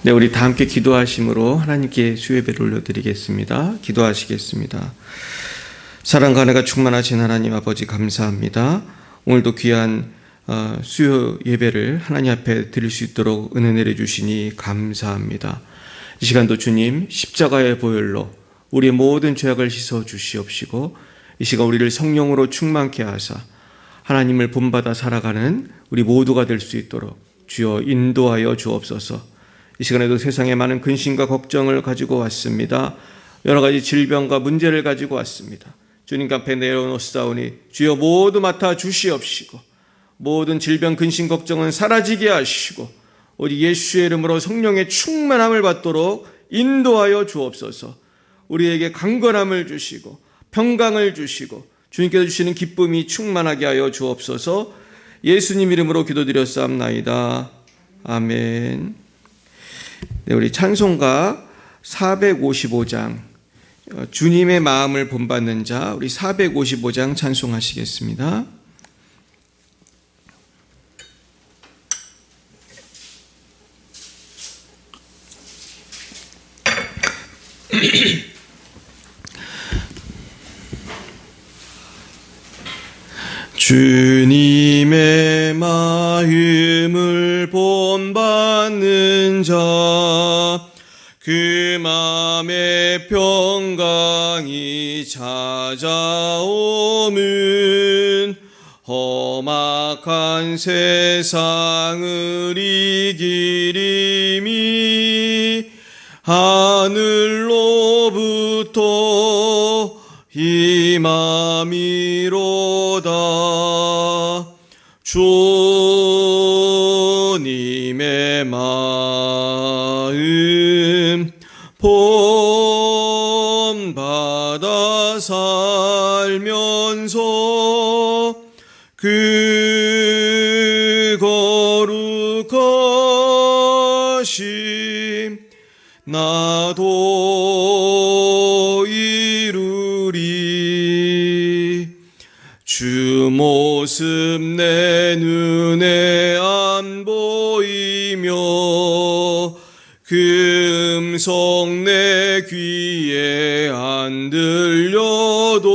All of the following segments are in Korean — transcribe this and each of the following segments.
네, 우리 다 함께 기도하심으로 하나님께 수요예배를 올려드리겠습니다. 기도하시겠습니다. 사랑과 은혜가 충만하신 하나님 아버지 감사합니다. 오늘도 귀한 수요 예배를 하나님 앞에 드릴 수 있도록 은혜 내려주시니 감사합니다. 이 시간도 주님 십자가의 보혈로 우리의 모든 죄악을 씻어 주시옵시고, 이 시간 우리를 성령으로 충만케 하사 하나님을 본받아 살아가는 우리 모두가 될 수 있도록 주여 인도하여 주옵소서. 이 시간에도 세상에 많은 근심과 걱정을 가지고 왔습니다. 여러 가지 질병과 문제를 가지고 왔습니다. 주님 앞에 내려놓사오니 주여 모두 맡아 주시옵시고, 모든 질병, 근심, 걱정은 사라지게 하시고 오직 예수의 이름으로 성령의 충만함을 받도록 인도하여 주옵소서. 우리에게 강건함을 주시고 평강을 주시고 주님께서 주시는 기쁨이 충만하게 하여 주옵소서. 예수님 이름으로 기도드렸사옵나이다. 아멘. 네, 우리 찬송가 455장 주님의 마음을 본받는 자, 우리 455장 찬송하시겠습니다. 주님의 마음을 본받는 자, 그 마음에 평강이 찾아오면 험악한 세상을 이기리니 하늘로부터 임함이로다. 주님의 마음 본받아 살면서 그 거룩하심 나도 이루리. 주 모습 내 눈에 안 보이며 그 음성 내 귀에 안 들려도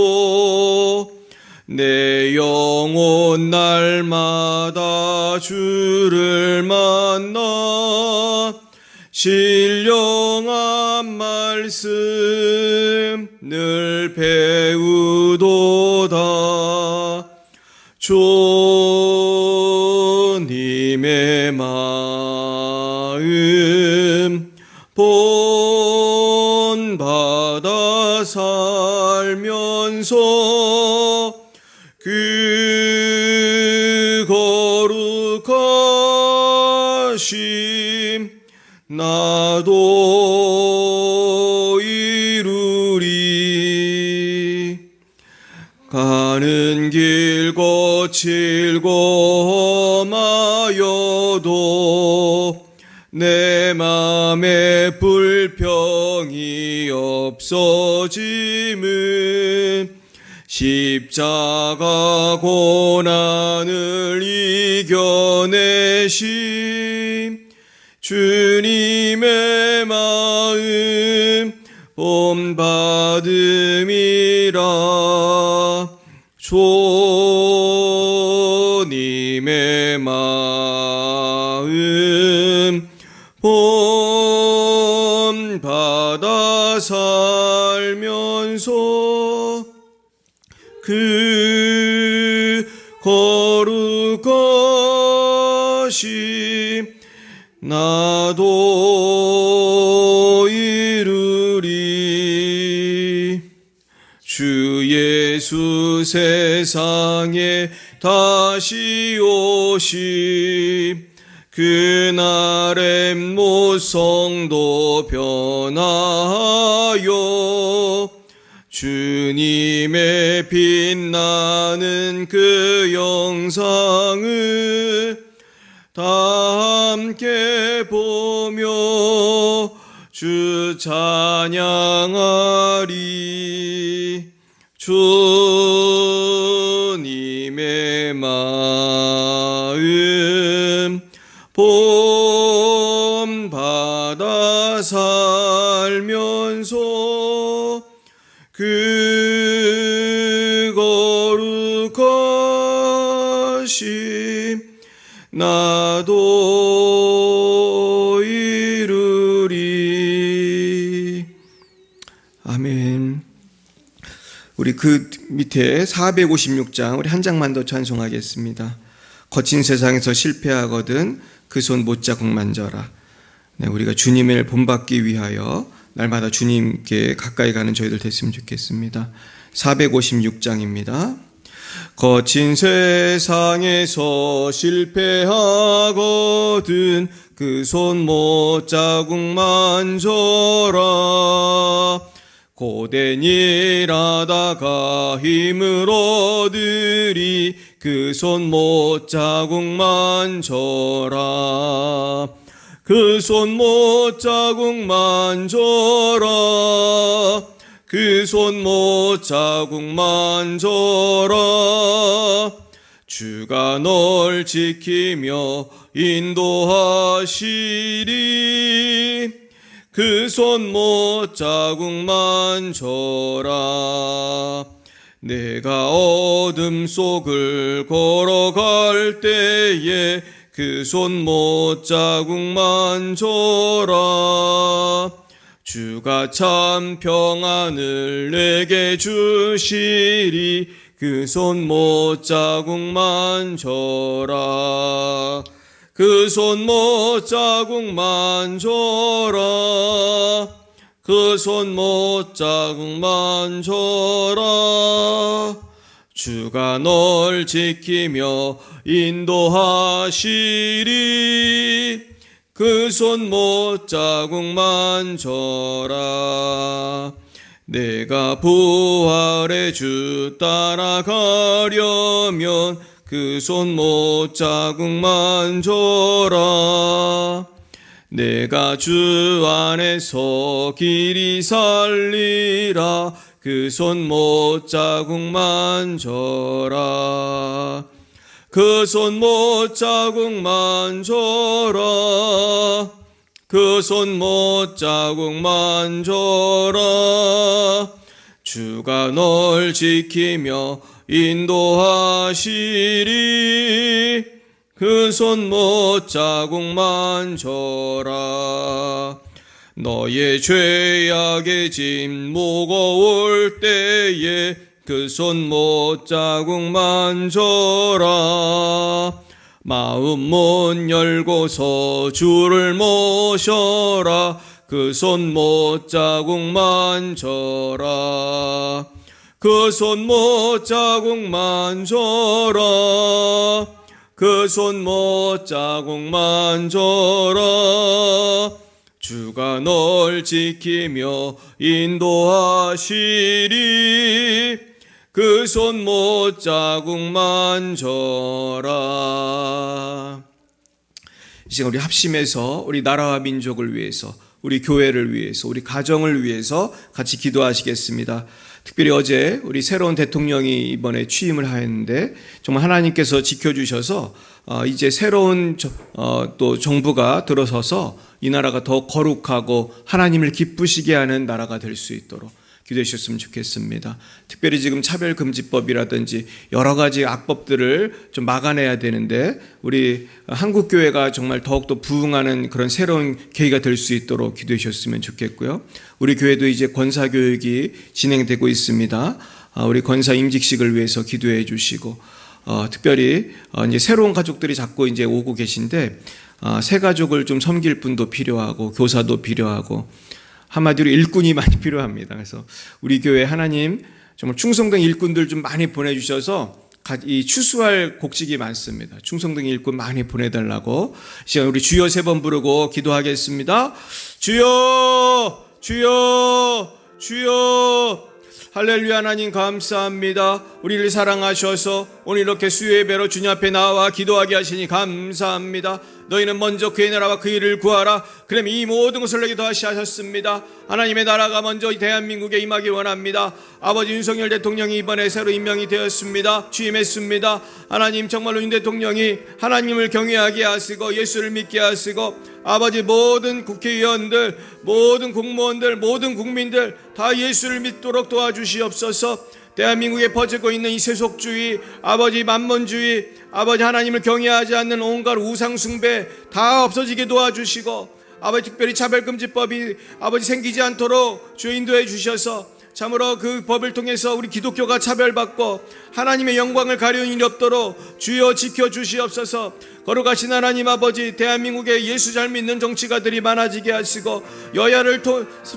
내 영혼 날마다 주를 만나 신령한 말씀 늘 배우도다. 주님의 마음 본받아 살면서 그 거룩하심 나도 이루리. 가는 길 거칠고 험하여도 내 맘에 불평이 없어짐은 십자가 고난을 이겨내신 주님의 마음 본받음이라. 주님의 마음 본받아 살면서 그 거룩하심 나도 이루리. 주 예수 세상에 다시 오심 그날의 모성도 변화하여 주님의 빛나는 그 영상을 다 함께 보며 주 찬양하리. 주님의 마음 구원받아 살면서 그 거룩하심 나도 이루리. 아멘. 우리 그 밑에 456장 우리 한 장만 더 찬송하겠습니다. 거친 세상에서 실패하거든 그 손 못자국 만져라. 네, 우리가 주님을 본받기 위하여 날마다 주님께 가까이 가는 저희들 됐으면 좋겠습니다. 456장입니다. 거친 세상에서 실패하거든 그 손 못자국 만져라. 고된 일 하다가 힘을 얻으리 그 손 못자국 만져라. 그 손 못자국 만져라. 그 손 못자국 만져라. 주가 널 지키며 인도하시리. 그 손 못자국 만져라. 내가 어둠 속을 걸어갈 때에 그 손 못자국 만져라. 주가 참 평안을 내게 주시리. 그 손 못자국 만져라. 그 손 못자국 만져라. 그 손 못자국 만져라. 주가 널 지키며 인도하시리. 그 손 못자국 만져라. 내가 부활의 주 따라가려면 그 손 못자국 만져라. 내가 주 안에서 길이 살리라. 그 손 못자국 만져라. 그 손 못자국 만져라. 그 손 못자국 만져라. 주가 널 지키며 인도하시리. 그 손 못자국 만져라. 너의 죄악의 짐 무거울 때에 그 손 못자국 만져라. 마음 문 열고서 주를 모셔라. 그 손 못자국 만져라. 그 손 못자국 만져라. 그 손 못자국 만져라. 주가 널 지키며 인도하시리. 그 손 못자국 만져라. 이제 우리 합심해서 우리 나라와 민족을 위해서, 우리 교회를 위해서, 우리 가정을 위해서 같이 기도하시겠습니다. 특별히 어제 우리 새로운 대통령이 이번에 취임을 하였는데 정말 하나님께서 지켜주셔서 이제 새로운 또 정부가 들어서서 이 나라가 더 거룩하고 하나님을 기쁘시게 하는 나라가 될 수 있도록 기도해 주셨으면 좋겠습니다. 특별히 지금 차별금지법이라든지 여러 가지 악법들을 좀 막아내야 되는데 우리 한국교회가 정말 더욱더 부흥하는 그런 새로운 계기가 될 수 있도록 기도해 주셨으면 좋겠고요. 우리 교회도 이제 권사교육이 진행되고 있습니다. 우리 권사 임직식을 위해서 기도해 주시고 특별히 이제 새로운 가족들이 자꾸 이제 오고 계신데 새 가족을 좀 섬길 분도 필요하고 교사도 필요하고 한마디로 일꾼이 많이 필요합니다. 그래서 우리 교회 하나님 정말 충성된 일꾼들 좀 많이 보내주셔서 이 추수할 곡식이 많습니다. 충성된 일꾼 많이 보내달라고 시간 우리 주여 3번 부르고 기도하겠습니다. 주여 주여 주여. 할렐루야. 하나님 감사합니다. 우리를 사랑하셔서 오늘 이렇게 수요예배로 주님 앞에 나와 기도하게 하시니 감사합니다. 너희는 먼저 그의 나라와 그 일을 구하라. 그럼 이 모든 것을 너에게 더하시 하셨습니다. 하나님의 나라가 먼저 대한민국에 임하기 원합니다. 아버지 윤석열 대통령이 이번에 새로 임명이 되었습니다. 취임했습니다. 하나님, 정말로 윤 대통령이 하나님을 경외하게 하시고 예수를 믿게 하시고, 아버지 모든 국회의원들, 모든 공무원들, 모든 국민들 다 예수를 믿도록 도와주시옵소서. 대한민국에 퍼지고 있는 이 세속주의, 아버지 만몬주의, 아버지 하나님을 경외하지 않는 온갖 우상숭배 다 없어지게 도와주시고, 아버지 특별히 차별금지법이 아버지 생기지 않도록 주여 인도해 주셔서 참으로 그 법을 통해서 우리 기독교가 차별받고 하나님의 영광을 가려는 일이 없도록 주여 지켜주시옵소서. 거룩하신 하나님 아버지, 대한민국에 예수 잘 믿는 정치가들이 많아지게 하시고 여야를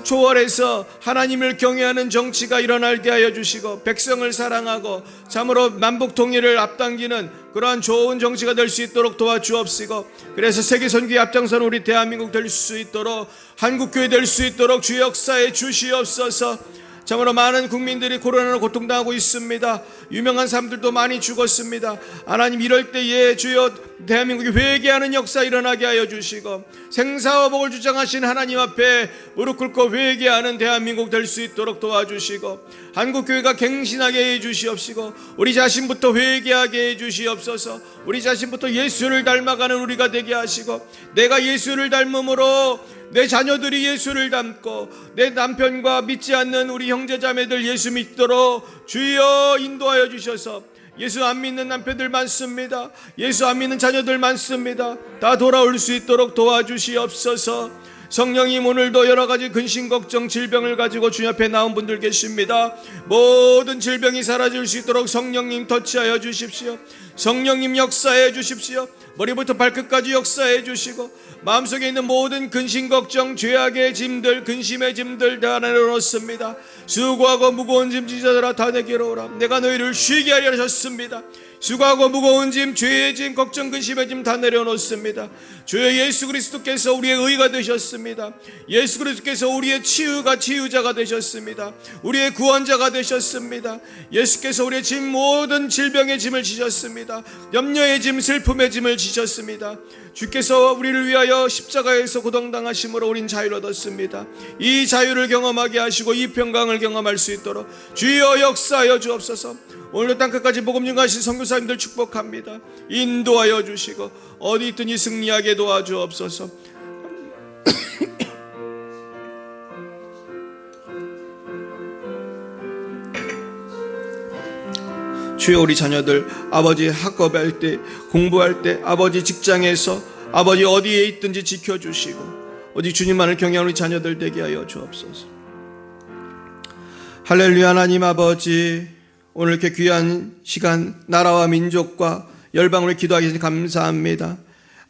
초월해서 하나님을 경외하는 정치가 일어나게 하여 주시고, 백성을 사랑하고 참으로 만북통일을 앞당기는 그러한 좋은 정치가 될 수 있도록 도와주옵시고, 그래서 세계 선교에 앞장서는 우리 대한민국 될 수 있도록, 한국교회 될 수 있도록 주 역사에 주시옵소서. 참으로 많은 국민들이 코로나로 고통당하고 있습니다. 유명한 사람들도 많이 죽었습니다. 하나님, 이럴 때에 주여 대한민국이 회개하는 역사 일어나게 하여 주시고, 생사와 복을 주장하신 하나님 앞에 무릎 꿇고 회개하는 대한민국 될 수 있도록 도와주시고, 한국교회가 갱신하게 해 주시옵시고, 우리 자신부터 회개하게 해 주시옵소서. 우리 자신부터 예수를 닮아가는 우리가 되게 하시고, 내가 예수를 닮음으로 내 자녀들이 예수를 닮고, 내 남편과 믿지 않는 우리 형제자매들 예수 믿도록 주여 인도하여 주셔서, 예수 안 믿는 남편들 많습니다. 예수 안 믿는 자녀들 많습니다. 다 돌아올 수 있도록 도와주시옵소서. 성령님, 오늘도 여러가지 근심 걱정 질병을 가지고 주님 앞에 나온 분들 계십니다. 모든 질병이 사라질 수 있도록 성령님 터치하여 주십시오. 성령님 역사해 주십시오. 머리부터 발끝까지 역사해 주시고, 마음속에 있는 모든 근심 걱정 죄악의 짐들, 근심의 짐들 다 내려놓습니다. 수고하고 무거운 짐 지자들아 다 내게로 오라. 내가 너희를 쉬게 하려 하셨습니다. 수고하고 무거운 짐, 죄의 짐, 걱정, 근심의 짐 다 내려놓습니다. 주여 예수 그리스도께서 우리의 의가 되셨습니다. 예수 그리스도께서 우리의 치유자가 되셨습니다. 우리의 구원자가 되셨습니다. 예수께서 우리의 짐, 모든 질병의 짐을 지셨습니다. 염려의 짐, 슬픔의 짐을 지셨습니다. 주께서 우리를 위하여 십자가에서 고통당하심으로 우린 자유를 얻었습니다. 이 자유를 경험하게 하시고 이 평강을 경험할 수 있도록 주여 역사하여 주옵소서. 오늘도 땅끝까지 복음 증거하신 선교사님들 축복합니다. 인도하여 주시고 어디 있든지 승리하게 도와주옵소서. 주여, 우리 자녀들 아버지 학업할 때, 공부할 때, 아버지 직장에서 아버지 어디에 있든지 지켜주시고 어디 주님만을 경외하는 우리 자녀들 되게 하여 주옵소서. 할렐루야. 하나님 아버지, 오늘 이렇게 귀한 시간 나라와 민족과 열방을 기도하기 위해서 감사합니다.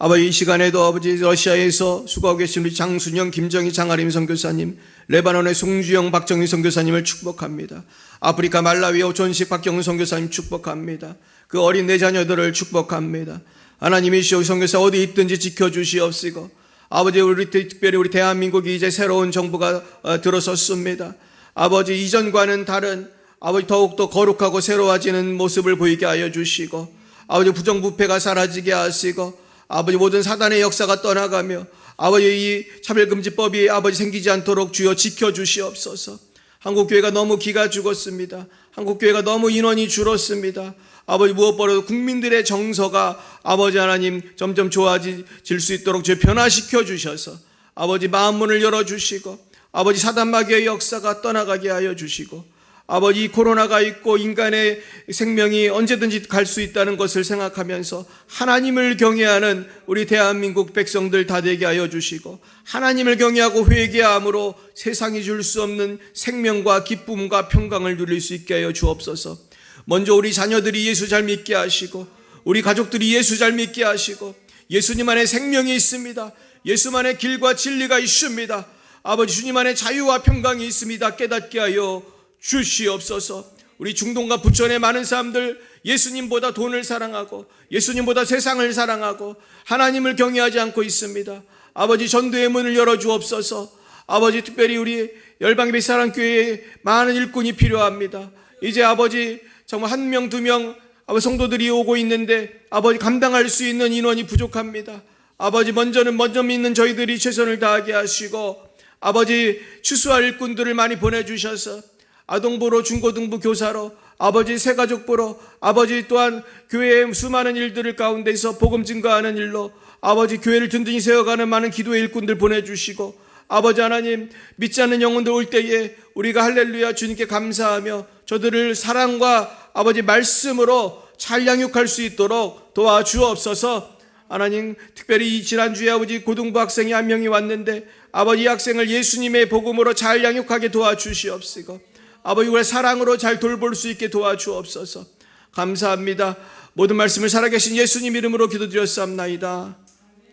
아버지, 이 시간에도 아버지 러시아에서 수고하고 계신 우리 장순영, 김정희, 장아림 선교사님, 레바논의 송주영, 박정희 선교사님을 축복합니다. 아프리카 말라위 오촌식 박경훈 선교사님 축복합니다. 그 어린 내 자녀들을 축복합니다. 하나님이시여, 선교사 어디 있든지 지켜주시옵시고, 아버지, 우리 특별히 우리 대한민국이 이제 새로운 정부가 들어섰습니다. 아버지, 이전과는 다른 아버지 더욱더 거룩하고 새로워지는 모습을 보이게 하여 주시고, 아버지 부정부패가 사라지게 하시고, 아버지 모든 사단의 역사가 떠나가며 아버지 이 차별금지법이 아버지 생기지 않도록 주여 지켜주시옵소서. 한국교회가 너무 기가 죽었습니다. 한국교회가 너무 인원이 줄었습니다. 아버지, 무엇보다도 국민들의 정서가 아버지 하나님 점점 좋아질 수 있도록 주여 변화시켜 주셔서 아버지 마음문을 열어주시고, 아버지 사단마귀의 역사가 떠나가게 하여 주시고, 아버지 코로나가 있고 인간의 생명이 언제든지 갈 수 있다는 것을 생각하면서 하나님을 경외하는 우리 대한민국 백성들 다 되게 하여 주시고, 하나님을 경외하고 회개함으로 세상이 줄 수 없는 생명과 기쁨과 평강을 누릴 수 있게 하여 주옵소서. 먼저 우리 자녀들이 예수 잘 믿게 하시고, 우리 가족들이 예수 잘 믿게 하시고, 예수님 안에 생명이 있습니다. 예수만의 길과 진리가 있습니다. 아버지, 주님 안에 자유와 평강이 있습니다. 깨닫게 하여 주시옵소서. 우리 중동과 부천의 많은 사람들 예수님보다 돈을 사랑하고 예수님보다 세상을 사랑하고 하나님을 경외하지 않고 있습니다. 아버지, 전도의 문을 열어주옵소서. 아버지, 특별히 우리 열방의 뱃사랑교회에 많은 일꾼이 필요합니다. 이제 아버지 정말 1명 2명 아버지 성도들이 오고 있는데 아버지 감당할 수 있는 인원이 부족합니다. 아버지 먼저 믿는 저희들이 최선을 다하게 하시고 아버지 추수할 일꾼들을 많이 보내주셔서 아동부로 중고등부 교사로 아버지 새가족부로 아버지 또한 교회의 수많은 일들을 가운데서 복음 증거하는 일로 아버지 교회를 든든히 세워가는 많은 기도의 일꾼들 보내주시고 아버지 하나님 믿지 않는 영혼들 올 때에 우리가 할렐루야 주님께 감사하며 저들을 사랑과 아버지 말씀으로 잘 양육할 수 있도록 도와주옵소서. 하나님 특별히 이 지난주에 아버지 고등부 학생이 한 명이 왔는데 아버지 이 학생을 예수님의 복음으로 잘 양육하게 도와주시옵시고 아버지 우리의 사랑으로 잘 돌볼 수 있게 도와주옵소서. 감사합니다. 모든 말씀을 살아계신 예수님 이름으로 기도드렸사옵나이다.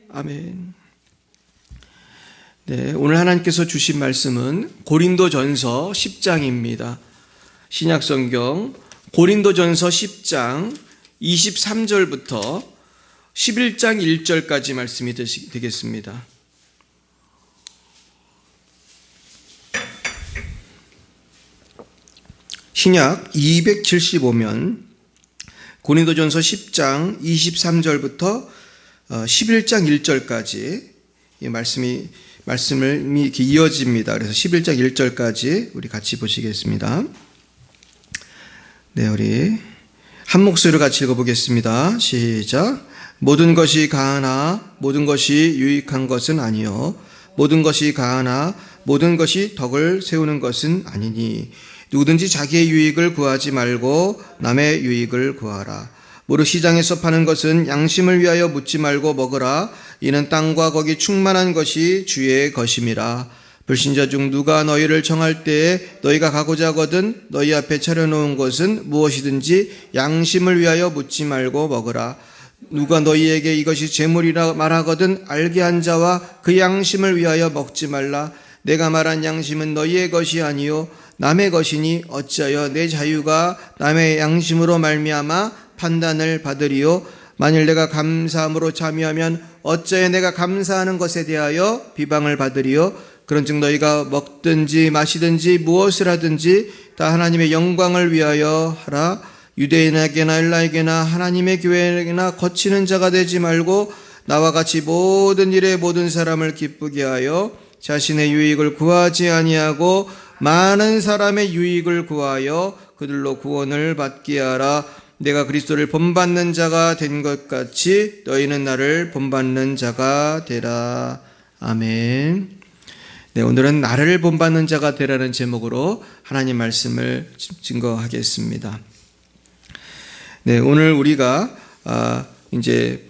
아멘. 네, 오늘 하나님께서 주신 말씀은 고린도전서 10장입니다. 신약성경 고린도전서 10장 23절부터 11장 1절까지 말씀이 되겠습니다. 신약 275면 고린도전서 10장 23절부터 11장 1절까지 이 말씀을 이렇게 이어집니다. 그래서 11장 1절까지 우리 같이 보시겠습니다. 네, 우리 한 목소리로 같이 읽어보겠습니다. 시작. 모든 것이 가하나 모든 것이 유익한 것은 아니요 모든 것이 가하나 모든 것이 덕을 세우는 것은 아니니 누구든지 자기의 유익을 구하지 말고 남의 유익을 구하라. 무릇 시장에서 파는 것은 양심을 위하여 묻지 말고 먹으라. 이는 땅과 거기 충만한 것이 주의 것임이라. 불신자 중 누가 너희를 청할 때에 너희가 가고자 하거든 너희 앞에 차려놓은 것은 무엇이든지 양심을 위하여 묻지 말고 먹으라. 누가 너희에게 이것이 재물이라 말하거든 알게 한 자와 그 양심을 위하여 먹지 말라. 내가 말한 양심은 너희의 것이 아니요 남의 것이니 어찌하여 내 자유가 남의 양심으로 말미암아 판단을 받으리요. 만일 내가 감사함으로 참여하면 어찌하여 내가 감사하는 것에 대하여 비방을 받으리요. 그런즉 너희가 먹든지 마시든지 무엇을 하든지 다 하나님의 영광을 위하여 하라. 유대인에게나 헬라에게나 하나님의 교회에게나 거치는 자가 되지 말고 나와 같이 모든 일에 모든 사람을 기쁘게 하여 자신의 유익을 구하지 아니하고 많은 사람의 유익을 구하여 그들로 구원을 받게 하라. 내가 그리스도를 본받는 자가 된 것 같이 너희는 나를 본받는 자가 되라. 아멘. 네, 오늘은 나를 본받는 자가 되라는 제목으로 하나님 말씀을 증거하겠습니다. 네, 오늘 우리가 이제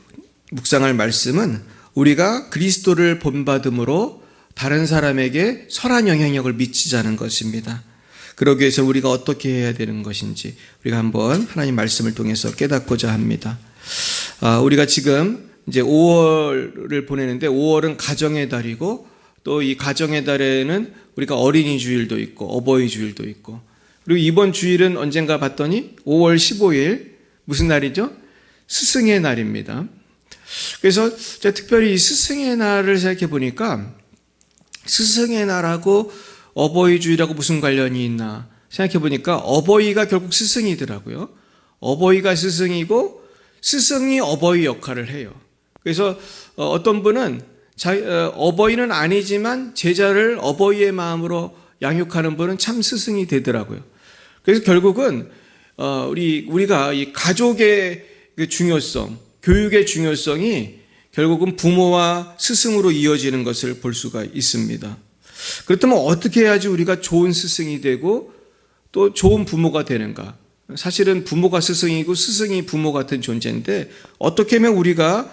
묵상할 말씀은 우리가 그리스도를 본받음으로 다른 사람에게 선한 영향력을 미치자는 것입니다. 그러기 위해서 우리가 어떻게 해야 되는 것인지 우리가 한번 하나님 말씀을 통해서 깨닫고자 합니다. 우리가 지금 이제 5월을 보내는데 5월은 가정의 달이고 또 이 가정의 달에는 우리가 어린이 주일도 있고 어버이 주일도 있고 그리고 이번 주일은 언젠가 봤더니 5월 15일 무슨 날이죠? 스승의 날입니다. 그래서 제가 특별히 이 스승의 날을 생각해 보니까 스승의 날하고 어버이 주일하고 무슨 관련이 있나 생각해 보니까 어버이가 결국 스승이더라고요. 어버이가 스승이고 스승이 어버이 역할을 해요. 그래서 어떤 분은 어버이는 아니지만 제자를 어버이의 마음으로 양육하는 분은 참 스승이 되더라고요. 그래서 결국은 우리가 이 가족의 그 중요성, 교육의 중요성이 결국은 부모와 스승으로 이어지는 것을 볼 수가 있습니다. 그렇다면 어떻게 해야지 우리가 좋은 스승이 되고 또 좋은 부모가 되는가? 사실은 부모가 스승이고 스승이 부모 같은 존재인데 어떻게 하면 우리가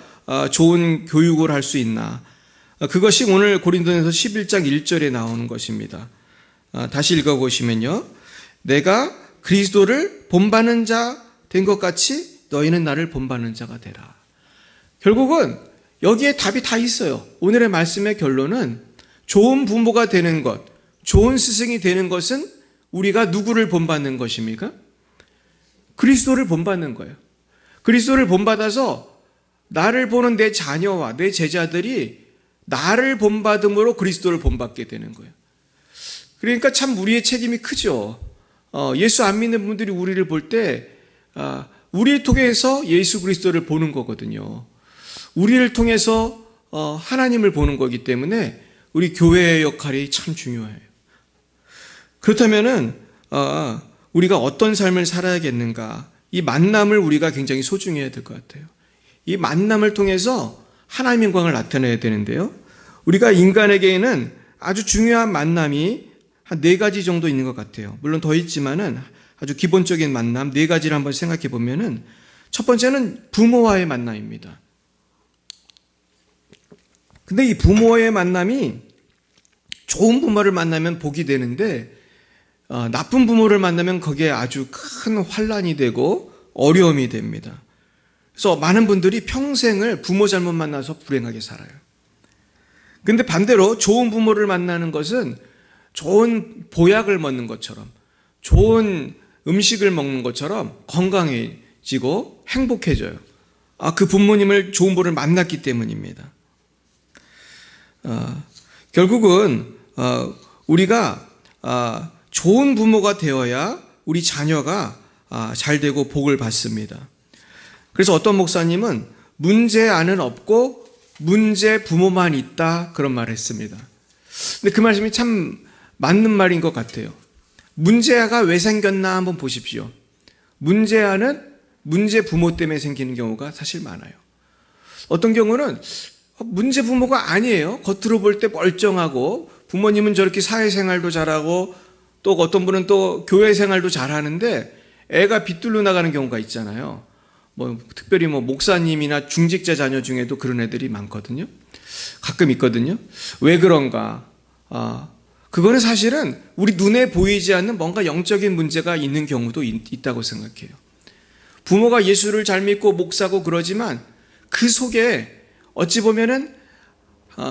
좋은 교육을 할 수 있나? 그것이 오늘 고린도전서 11장 1절에 나오는 것입니다. 다시 읽어보시면요. 내가 그리스도를 본받는 자 된 것 같이 너희는 나를 본받는 자가 되라. 결국은 여기에 답이 다 있어요. 오늘의 말씀의 결론은 좋은 부모가 되는 것, 좋은 스승이 되는 것은 우리가 누구를 본받는 것입니까? 그리스도를 본받는 거예요. 그리스도를 본받아서 나를 보는 내 자녀와 내 제자들이 나를 본받음으로 그리스도를 본받게 되는 거예요. 그러니까 참 우리의 책임이 크죠. 예수 안 믿는 분들이 우리를 볼 때 우리를 통해서 예수 그리스도를 보는 거거든요. 우리를 통해서 하나님을 보는 거기 때문에 우리 교회의 역할이 참 중요해요. 그렇다면은 우리가 어떤 삶을 살아야겠는가? 이 만남을 우리가 굉장히 소중히 해야 될 것 같아요. 이 만남을 통해서 하나님의 영광을 나타내야 되는데요. 우리가 인간에게는 아주 중요한 만남이 한 4가지 정도 있는 것 같아요. 물론 더 있지만은 아주 기본적인 만남 4가지를 한번 생각해 보면은 첫 번째는 부모와의 만남입니다. 근데 이 부모의 만남이 좋은 부모를 만나면 복이 되는데 나쁜 부모를 만나면 거기에 아주 큰 환란이 되고 어려움이 됩니다. 그래서 많은 분들이 평생을 부모 잘못 만나서 불행하게 살아요. 근데 반대로 좋은 부모를 만나는 것은 좋은 보약을 먹는 것처럼, 좋은 음식을 먹는 것처럼 건강해지고 행복해져요. 그 부모님을 좋은 분을 만났기 때문입니다. 결국은 우리가 좋은 부모가 되어야 우리 자녀가 잘 되고 복을 받습니다. 그래서 어떤 목사님은 문제 안은 없고 문제 부모만 있다 그런 말을 했습니다. 근데 그 말씀이 참 맞는 말인 것 같아요. 문제가 왜 생겼나 한번 보십시오. 문제아는 문제 부모 때문에 생기는 경우가 사실 많아요. 어떤 경우는 문제 부모가 아니에요. 겉으로 볼 때 멀쩡하고 부모님은 저렇게 사회생활도 잘하고 또 어떤 분은 또 교회생활도 잘하는데 애가 빗둘러 나가는 경우가 있잖아요. 특별히 목사님이나 중직자 자녀 중에도 그런 애들이 많거든요. 가끔 있거든요. 왜 그런가? 그거는 사실은 우리 눈에 보이지 않는 뭔가 영적인 문제가 있는 경우도 있다고 생각해요. 부모가 예수를 잘 믿고 목사고 그러지만 그 속에 어찌 보면은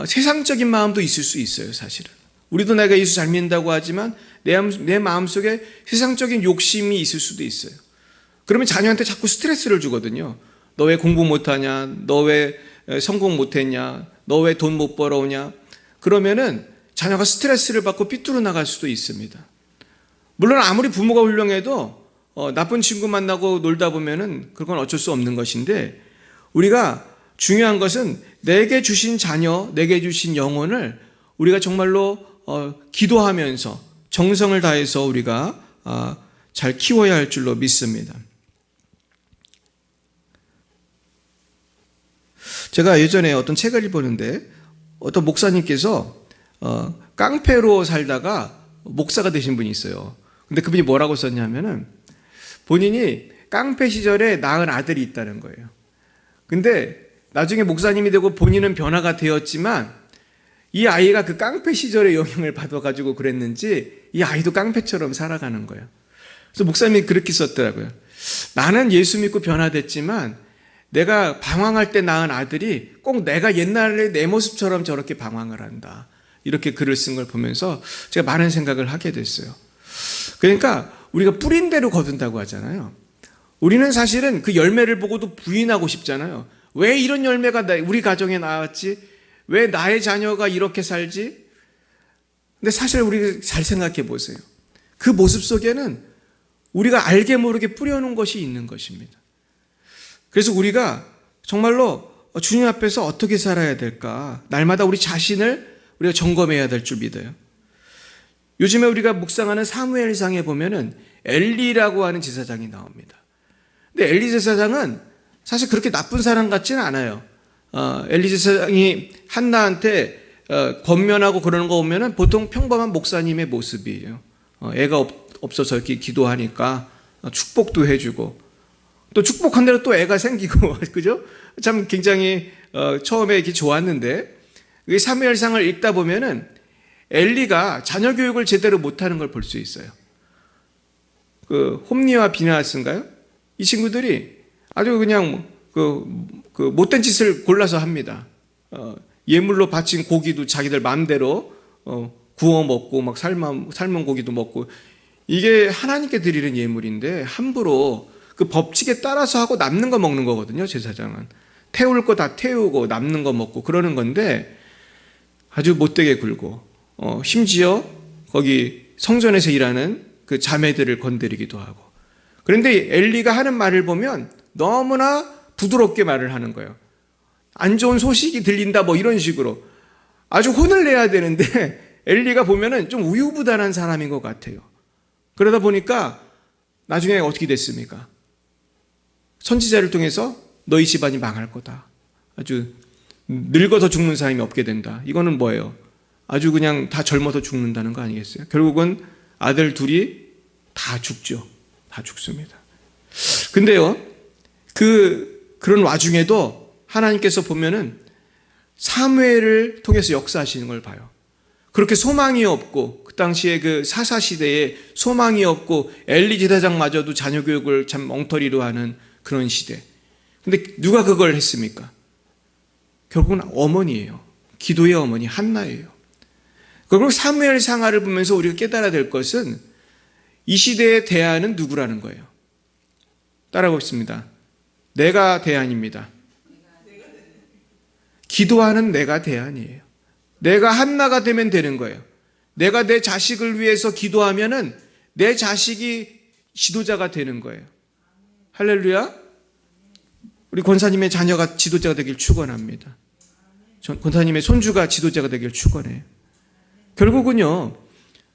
세상적인 마음도 있을 수 있어요, 사실은. 우리도 내가 예수 잘 믿는다고 하지만 내 마음속에 세상적인 욕심이 있을 수도 있어요. 그러면 자녀한테 자꾸 스트레스를 주거든요. 너 왜 공부 못하냐? 너 왜 성공 못했냐? 너 왜 돈 못 벌어오냐? 그러면은 자녀가 스트레스를 받고 삐뚤어 나갈 수도 있습니다. 물론 아무리 부모가 훌륭해도 나쁜 친구 만나고 놀다 보면은 그건 어쩔 수 없는 것인데 우리가 중요한 것은 내게 주신 자녀, 내게 주신 영혼을 우리가 정말로 기도하면서 정성을 다해서 우리가 잘 키워야 할 줄로 믿습니다. 제가 예전에 어떤 책을 읽었는데 어떤 목사님께서 깡패로 살다가 목사가 되신 분이 있어요. 근데 그분이 뭐라고 썼냐면은 본인이 깡패 시절에 낳은 아들이 있다는 거예요. 근데 나중에 목사님이 되고 본인은 변화가 되었지만 이 아이가 그 깡패 시절의 영향을 받아가지고 그랬는지 이 아이도 깡패처럼 살아가는 거예요. 그래서 목사님이 그렇게 썼더라고요. 나는 예수 믿고 변화됐지만 내가 방황할 때 낳은 아들이 꼭 내가 옛날에 내 모습처럼 저렇게 방황을 한다. 이렇게 글을 쓴 걸 보면서 제가 많은 생각을 하게 됐어요. 그러니까 우리가 뿌린 대로 거둔다고 하잖아요. 우리는 사실은 그 열매를 보고도 부인하고 싶잖아요. 왜 이런 열매가 우리 가정에 나왔지? 왜 나의 자녀가 이렇게 살지? 근데 사실 우리 잘 생각해 보세요. 그 모습 속에는 우리가 알게 모르게 뿌려놓은 것이 있는 것입니다. 그래서 우리가 정말로 주님 앞에서 어떻게 살아야 될까? 날마다 우리 자신을 우리가 점검해야 될 줄 믿어요. 요즘에 우리가 묵상하는 사무엘상에 보면은 엘리라고 하는 제사장이 나옵니다. 근데 엘리 제사장은 사실 그렇게 나쁜 사람 같지는 않아요. 엘리 제사장이 한나한테 권면하고 그러는 거 보면은 보통 평범한 목사님의 모습이에요. 애가 없어서 이렇게 기도하니까 축복도 해주고 또 축복한 대로 또 애가 생기고 그죠? 참 굉장히 처음에 이렇게 좋았는데 이 사무엘상을 읽다 보면은 엘리가 자녀 교육을 제대로 못하는 걸 볼 수 있어요. 그 홈리와 비나하스인가요? 이 친구들이 아주 그냥 그 못된 짓을 골라서 합니다. 예물로 바친 고기도 자기들 마음대로 구워 먹고 막 삶은 고기도 먹고 이게 하나님께 드리는 예물인데 함부로 그 법칙에 따라서 하고 남는 거 먹는 거거든요. 제사장은 태울 거 다 태우고 남는 거 먹고 그러는 건데 아주 못되게 굴고 심지어 거기 성전에서 일하는 그 자매들을 건드리기도 하고 그런데 엘리가 하는 말을 보면 너무나 부드럽게 말을 하는 거예요. 안 좋은 소식이 들린다 뭐 이런 식으로 아주 혼을 내야 되는데 엘리가 보면은 좀 우유부단한 사람인 것 같아요. 그러다 보니까 나중에 어떻게 됐습니까? 선지자를 통해서 너희 집안이 망할 거다. 아주 늙어서 죽는 사람이 없게 된다. 이거는 뭐예요? 아주 그냥 다 젊어서 죽는다는 거 아니겠어요? 결국은 아들 둘이 다 죽죠. 다 죽습니다. 근데요, 그런 와중에도 하나님께서 보면은 사무엘을 통해서 역사하시는 걸 봐요. 그렇게 소망이 없고, 그 당시에 그 사사시대에 소망이 없고, 엘리 제사장마저도 자녀 교육을 참 엉터리로 하는 그런 시대. 근데 누가 그걸 했습니까? 결국은 어머니예요. 기도의 어머니 한나예요. 결국 사무엘 상하를 보면서 우리가 깨달아야 될 것은 이 시대의 대안은 누구라는 거예요. 따라보겠습니다. 내가 대안입니다. 기도하는 내가 대안이에요. 내가 한나가 되면 되는 거예요. 내가 내 자식을 위해서 기도하면은 내 자식이 지도자가 되는 거예요. 할렐루야. 우리 권사님의 자녀가 지도자가 되길 축원합니다. 권사님의 손주가 지도자가 되길 축원해요. 결국은요,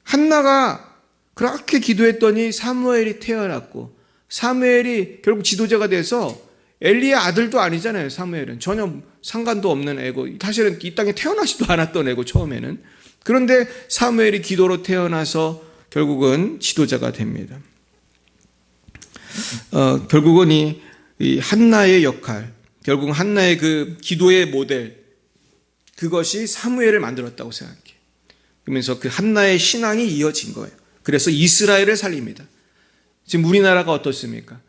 한나가 그렇게 기도했더니 사무엘이 태어났고, 사무엘이 결국 지도자가 돼서 엘리의 아들도 아니잖아요. 사무엘은 전혀 상관도 없는 애고, 사실은 이 땅에 태어나지도 않았던 애고 처음에는. 그런데 사무엘이 기도로 태어나서 결국은 지도자가 됩니다. 결국은 이 한나의 역할, 결국 한나의 그 기도의 모델, 그것이 사무엘을 만들었다고 생각해요. 그러면서 그 한나의 신앙이 이어진 거예요. 그래서 이스라엘을 살립니다. 지금 우리나라가 어떻습니까?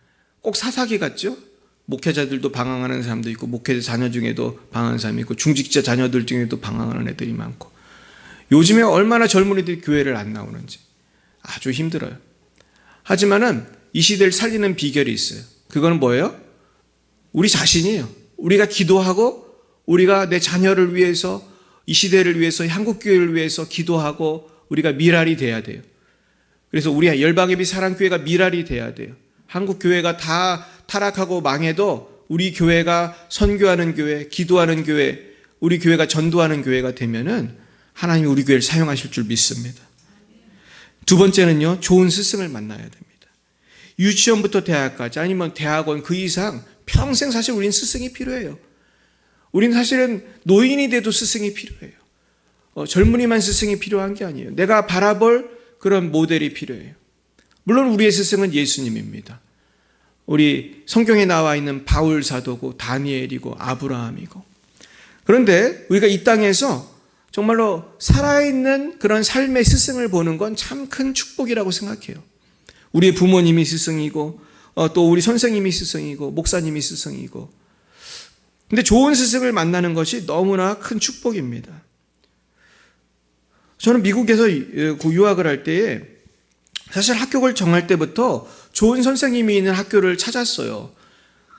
꼭 사사기 같죠? 목회자들도 방황하는 사람도 있고, 목회자 자녀 중에도 방황하는 사람이 있고, 중직자 자녀들 중에도 방황하는 애들이 많고, 요즘에 얼마나 젊은이들이 교회를 안 나오는지 아주 힘들어요. 하지만은 이 시대를 살리는 비결이 있어요. 그거는 뭐예요? 우리 자신이에요. 우리가 기도하고, 우리가 내 자녀를 위해서, 이 시대를 위해서, 한국교회를 위해서 기도하고, 우리가 미랄이 돼야 돼요. 그래서 우리 열방예비 사랑교회가 미랄이 돼야 돼요. 한국교회가 다 타락하고 망해도 우리 교회가 선교하는 교회, 기도하는 교회, 우리 교회가 전도하는 교회가 되면은 하나님이 우리 교회를 사용하실 줄 믿습니다. 두 번째는요, 좋은 스승을 만나야 됩니다. 유치원부터 대학까지, 아니면 대학원 그 이상 평생 사실 우린 스승이 필요해요. 우린 사실은 노인이 돼도 스승이 필요해요. 젊은이만 스승이 필요한 게 아니에요. 내가 바라볼 그런 모델이 필요해요. 물론 우리의 스승은 예수님입니다. 우리 성경에 나와 있는 바울 사도고, 다니엘이고, 아브라함이고. 그런데 우리가 이 땅에서 정말로 살아있는 그런 삶의 스승을 보는 건 참 큰 축복이라고 생각해요. 우리의 부모님이 스승이고, 또 우리 선생님이 스승이고, 목사님이 스승이고. 근데 좋은 스승을 만나는 것이 너무나 큰 축복입니다. 저는 미국에서 유학을 할 때에 사실 학교를 정할 때부터 좋은 선생님이 있는 학교를 찾았어요.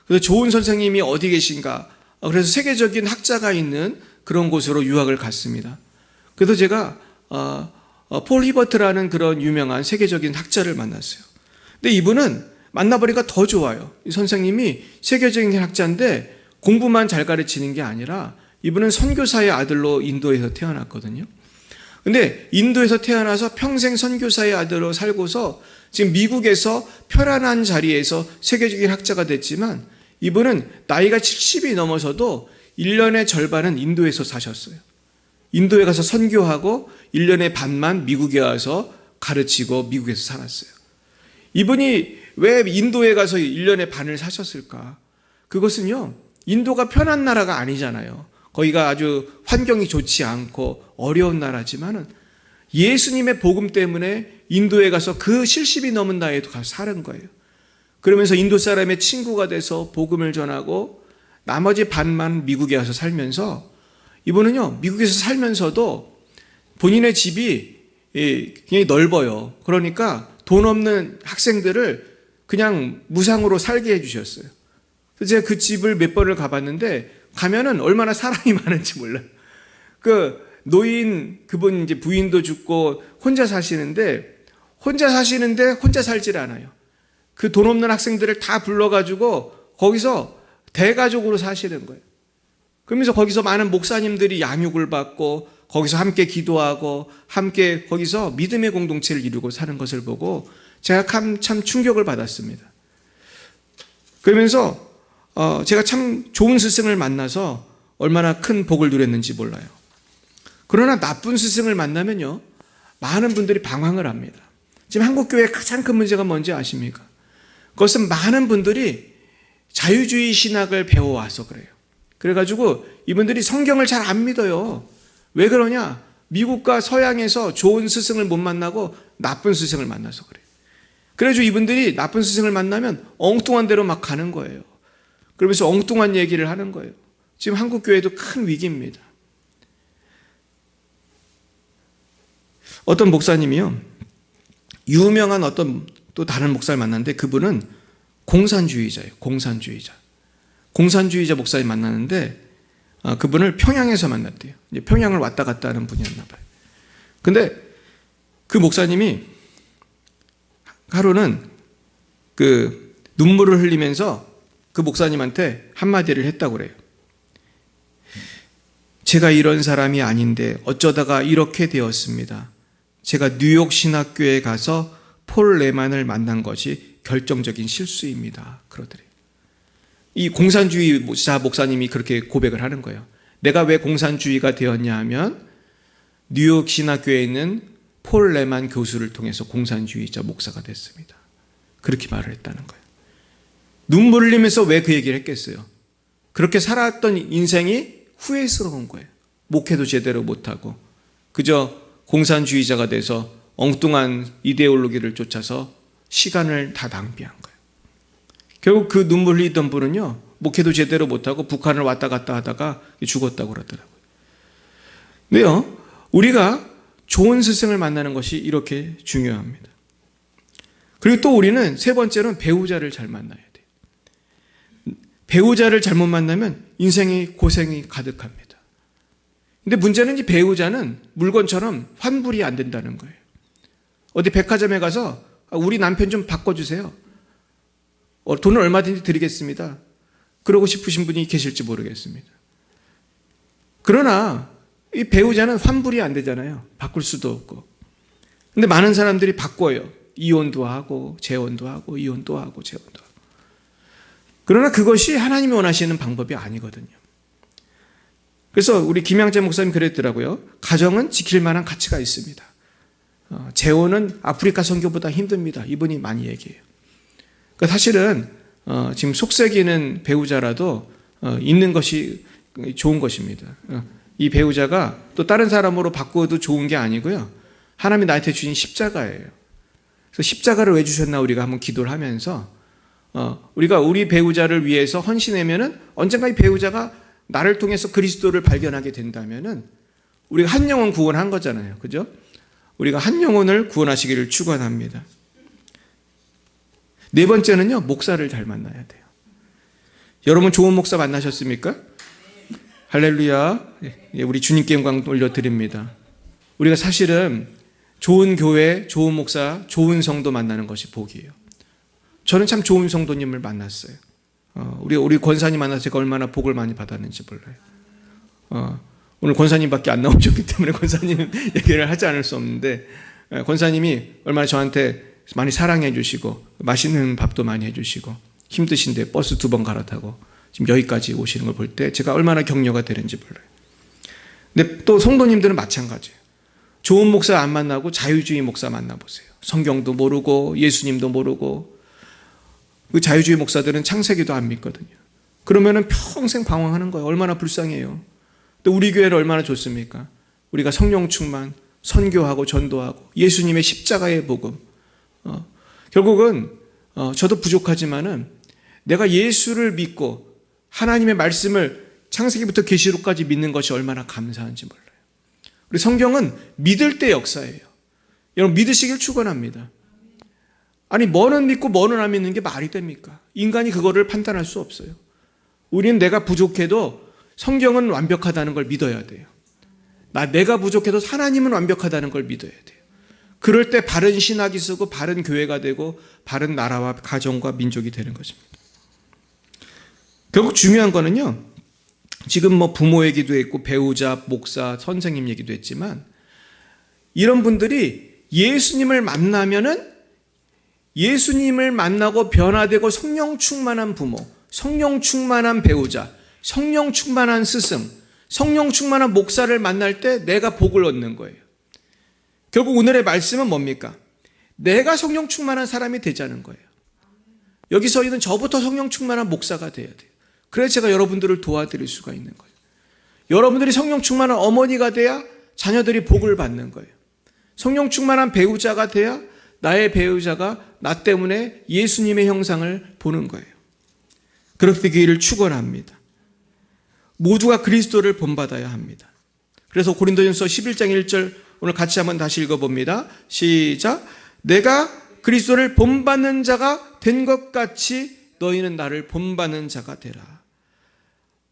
그래서 좋은 선생님이 어디 계신가? 그래서 세계적인 학자가 있는 그런 곳으로 유학을 갔습니다. 그래서 제가 폴 히버트라는 그런 유명한 세계적인 학자를 만났어요. 근데 이분은 만나보니까 더 좋아요. 이 선생님이 세계적인 학자인데 공부만 잘 가르치는 게 아니라 이분은 선교사의 아들로 인도에서 태어났거든요. 근데 인도에서 태어나서 평생 선교사의 아들로 살고서 지금 미국에서 편안한 자리에서 세계적인 학자가 됐지만, 이분은 나이가 70이 넘어서도 1년의 절반은 인도에서 사셨어요. 인도에 가서 선교하고 1년의 반만 미국에 와서 가르치고 미국에서 살았어요. 이분이 왜 인도에 가서 1년의 반을 사셨을까? 그것은요, 인도가 편한 나라가 아니잖아요. 거기가 아주 환경이 좋지 않고 어려운 나라지만은 예수님의 복음 때문에 인도에 가서 그 70이 넘은 나이에도 가서 사는 거예요. 그러면서 인도 사람의 친구가 돼서 복음을 전하고 나머지 반만 미국에 와서 살면서, 이분은요, 미국에서 살면서도 본인의 집이 굉장히 넓어요. 그러니까 돈 없는 학생들을 그냥 무상으로 살게 해주셨어요. 그래서 제가 그 집을 몇 번을 가봤는데, 가면은 얼마나 사람이 많은지 몰라요. 그 노인, 그분 이제 부인도 죽고 혼자 사시는데 혼자 살질 않아요. 그 돈 없는 학생들을 다 불러가지고 거기서 대가족으로 사시는 거예요. 그러면서 거기서 많은 목사님들이 양육을 받고 거기서 함께 기도하고 함께 거기서 믿음의 공동체를 이루고 사는 것을 보고 제가 참 충격을 받았습니다. 그러면서 제가 참 좋은 스승을 만나서 얼마나 큰 복을 누렸는지 몰라요. 그러나 나쁜 스승을 만나면요, 많은 분들이 방황을 합니다. 지금 한국교회의 가장 큰 문제가 뭔지 아십니까? 그것은 많은 분들이 자유주의 신학을 배워와서 그래요. 그래가지고 이분들이 성경을 잘 안 믿어요. 왜 그러냐? 미국과 서양에서 좋은 스승을 못 만나고 나쁜 스승을 만나서 그래요. 그래가지고 이분들이 나쁜 스승을 만나면 엉뚱한 대로 막 가는 거예요. 그러면서 엉뚱한 얘기를 하는 거예요. 지금 한국교회도 큰 위기입니다. 어떤 목사님이요, 유명한 어떤 또 다른 목사를 만났는데 그분은 공산주의자예요. 공산주의자 목사님 만나는데 그분을 평양에서 만났대요. 이제 평양을 왔다 갔다 하는 분이었나 봐요. 근데 그 목사님이 하루는 그 눈물을 흘리면서 그 목사님한테 한마디를 했다고 그래요. 제가 이런 사람이 아닌데 어쩌다가 이렇게 되었습니다. 제가 뉴욕 신학교에 가서 폴 레만을 만난 것이 결정적인 실수입니다. 그러더래요. 이 공산주의자 목사님이 그렇게 고백을 하는 거예요. 내가 왜 공산주의가 되었냐 하면 뉴욕 신학교에 있는 폴 레만 교수를 통해서 공산주의자 목사가 됐습니다. 그렇게 말을 했다는 거예요. 눈물 흘리면서 왜 그 얘기를 했겠어요? 그렇게 살았던 인생이 후회스러운 거예요. 목회도 제대로 못하고 그저 공산주의자가 돼서 엉뚱한 이데올로기를 쫓아서 시간을 다 낭비한 거예요. 결국 그 눈물 흘리던 분은요, 목회도 제대로 못하고 북한을 왔다 갔다 하다가 죽었다고 그러더라고요. 근데요, 우리가 좋은 스승을 만나는 것이 이렇게 중요합니다. 그리고 또 우리는 세 번째로는 배우자를 잘 만나야 돼요. 배우자를 잘못 만나면 인생이 고생이 가득합니다. 근데 문제는 이 배우자는 물건처럼 환불이 안 된다는 거예요. 어디 백화점에 가서 우리 남편 좀 바꿔주세요. 돈을 얼마든지 드리겠습니다. 그러고 싶으신 분이 계실지 모르겠습니다. 그러나 이 배우자는 환불이 안 되잖아요. 바꿀 수도 없고. 근데 많은 사람들이 바꿔요. 이혼도 하고 재혼도 하고 이혼도 하고 재혼도 하고. 그러나 그것이 하나님이 원하시는 방법이 아니거든요. 그래서 우리 김양재 목사님 그랬더라고요. 가정은 지킬 만한 가치가 있습니다. 재혼은 아프리카 선교보다 힘듭니다. 이분이 많이 얘기해요. 그러니까 사실은 지금 속썩이는 배우자라도 있는 것이 좋은 것입니다. 이 배우자가 또 다른 사람으로 바꾸어도 좋은 게 아니고요. 하나님이 나한테 주신 십자가예요. 그래서 십자가를 왜 주셨나 우리가 한번 기도를 하면서 우리가 우리 배우자를 위해서 헌신하면은 언젠가 이 배우자가 나를 통해서 그리스도를 발견하게 된다면은 우리가 한 영혼 구원한 거잖아요. 그죠? 우리가 한 영혼을 구원하시기를 축원합니다. 네 번째는요, 목사를 잘 만나야 돼요. 여러분 좋은 목사 만나셨습니까? 할렐루야. 우리 주님께 영광 올려드립니다. 우리가 사실은 좋은 교회, 좋은 목사, 좋은 성도 만나는 것이 복이에요. 저는 참 좋은 성도님을 만났어요. 우리 권사님 만나서 제가 얼마나 복을 많이 받았는지 몰라요. 오늘 권사님밖에 안 나오셨기 때문에 권사님 얘기를 하지 않을 수 없는데, 권사님이 얼마나 저한테 많이 사랑해 주시고 맛있는 밥도 많이 해주시고 힘드신데 버스 2번 갈아타고 지금 여기까지 오시는 걸 볼 때 제가 얼마나 격려가 되는지 몰라요. 근데 또 성도님들은 마찬가지예요. 좋은 목사 안 만나고 자유주의 목사 만나보세요. 성경도 모르고 예수님도 모르고. 그 자유주의 목사들은 창세기도 안 믿거든요. 그러면은 평생 방황하는 거예요. 얼마나 불쌍해요. 근데 우리 교회는 얼마나 좋습니까? 우리가 성령 충만, 선교하고 전도하고 예수님의 십자가의 복음. 결국은 저도 부족하지만은 내가 예수를 믿고 하나님의 말씀을 창세기부터 계시록까지 믿는 것이 얼마나 감사한지 몰라요. 우리 성경은 믿을 때 역사예요. 여러분 믿으시길 축원합니다. 아니 뭐는 믿고 뭐는 안 믿는 게 말이 됩니까? 인간이 그거를 판단할 수 없어요. 우리는 내가 부족해도 성경은 완벽하다는 걸 믿어야 돼요. 내가 부족해도 하나님은 완벽하다는 걸 믿어야 돼요. 그럴 때 바른 신학이 쓰고 바른 교회가 되고 바른 나라와 가정과 민족이 되는 것입니다. 결국 중요한 거는요, 지금 뭐 부모 얘기도 했고 배우자, 목사, 선생님 얘기도 했지만 이런 분들이 예수님을 만나고 변화되고 성령 충만한 부모, 성령 충만한 배우자, 성령 충만한 스승, 성령 충만한 목사를 만날 때 내가 복을 얻는 거예요. 결국 오늘의 말씀은 뭡니까? 내가 성령 충만한 사람이 되자는 거예요. 여기서는 저부터 성령 충만한 목사가 돼야 돼요. 그래서 제가 여러분들을 도와드릴 수가 있는 거예요. 여러분들이 성령 충만한 어머니가 돼야 자녀들이 복을 받는 거예요. 성령 충만한 배우자가 돼야 나의 배우자가 나 때문에 예수님의 형상을 보는 거예요. 그렇게 되기를 축원합니다. 모두가 그리스도를 본받아야 합니다. 그래서 고린도전서 11장 1절 오늘 같이 한번 다시 읽어봅니다. 시작. 내가 그리스도를 본받는 자가 된 것 같이 너희는 나를 본받는 자가 되라.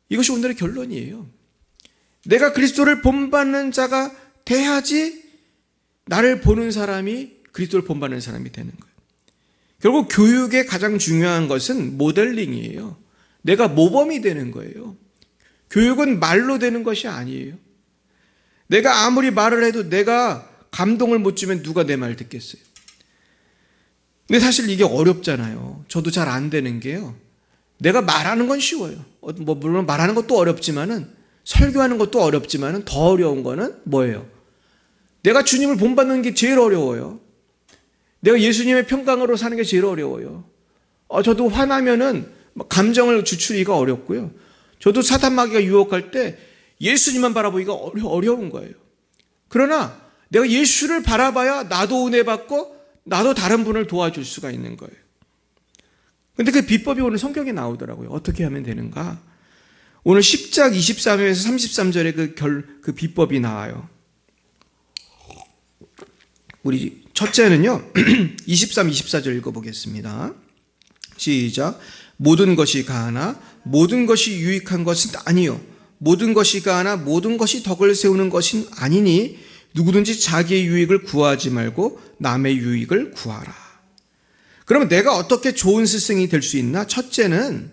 이것이 오늘의 결론이에요. 내가 그리스도를 본받는 자가 돼야지 나를 보는 사람이 그리스도를 본받는 사람이 되는 거예요. 결국 교육의 가장 중요한 것은 모델링이에요. 내가 모범이 되는 거예요. 교육은 말로 되는 것이 아니에요. 내가 아무리 말을 해도 내가 감동을 못 주면 누가 내 말 듣겠어요? 근데 사실 이게 어렵잖아요. 저도 잘 안 되는 게요. 내가 말하는 건 쉬워요. 물론 말하는 것도 어렵지만은, 설교하는 것도 어렵지만은 더 어려운 거는 뭐예요? 내가 주님을 본받는 게 제일 어려워요. 내가 예수님의 평강으로 사는 게 제일 어려워요. 저도 화나면은 감정을 주출하기가 어렵고요. 저도 사탄 마귀가 유혹할 때 예수님만 바라보기가 어려운 거예요. 그러나 내가 예수를 바라봐야 나도 은혜 받고 나도 다른 분을 도와줄 수가 있는 거예요. 근데 그 비법이 오늘 성경에 나오더라고요. 어떻게 하면 되는가? 오늘 10장 23절에서 33절에 그 비법이 나와요. 우리 첫째는요, 23, 24절 읽어보겠습니다. 시작. 모든 것이 가하나 모든 것이 유익한 것은 아니요. 모든 것이 가하나 모든 것이 덕을 세우는 것은 아니니 누구든지 자기의 유익을 구하지 말고 남의 유익을 구하라. 그러면 내가 어떻게 좋은 스승이 될 수 있나? 첫째는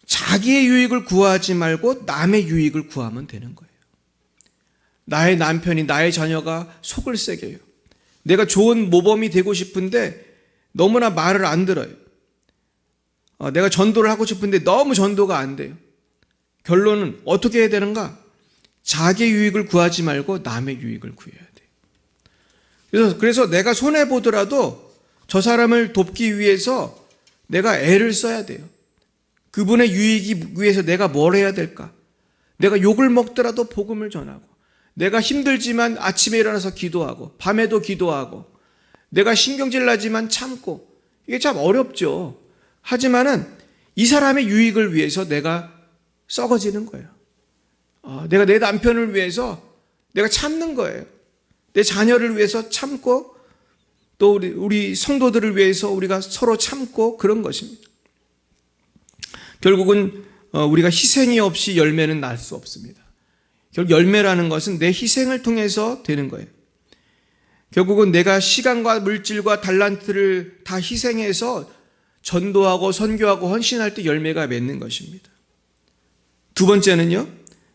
자기의 유익을 구하지 말고 남의 유익을 구하면 되는 거예요. 나의 남편이, 나의 자녀가 속을 새겨요. 내가 좋은 모범이 되고 싶은데 너무나 말을 안 들어요. 내가 전도를 하고 싶은데 너무 전도가 안 돼요. 결론은 어떻게 해야 되는가? 자기의 유익을 구하지 말고 남의 유익을 구해야 돼요. 그래서 내가 손해보더라도 저 사람을 돕기 위해서 내가 애를 써야 돼요. 그분의 유익이 위해서 내가 뭘 해야 될까? 내가 욕을 먹더라도 복음을 전하고, 내가 힘들지만 아침에 일어나서 기도하고, 밤에도 기도하고, 내가 신경질 나지만 참고, 이게 참 어렵죠. 하지만은 이 사람의 유익을 위해서 내가 썩어지는 거예요. 내가 내 남편을 위해서 내가 참는 거예요. 내 자녀를 위해서 참고, 또 우리 성도들을 위해서 우리가 서로 참고, 그런 것입니다. 결국은 우리가 희생이 없이 열매는 날 수 없습니다. 결국 열매라는 것은 내 희생을 통해서 되는 거예요. 결국은 내가 시간과 물질과 달란트를 다 희생해서 전도하고 선교하고 헌신할 때 열매가 맺는 것입니다. 두 번째는요,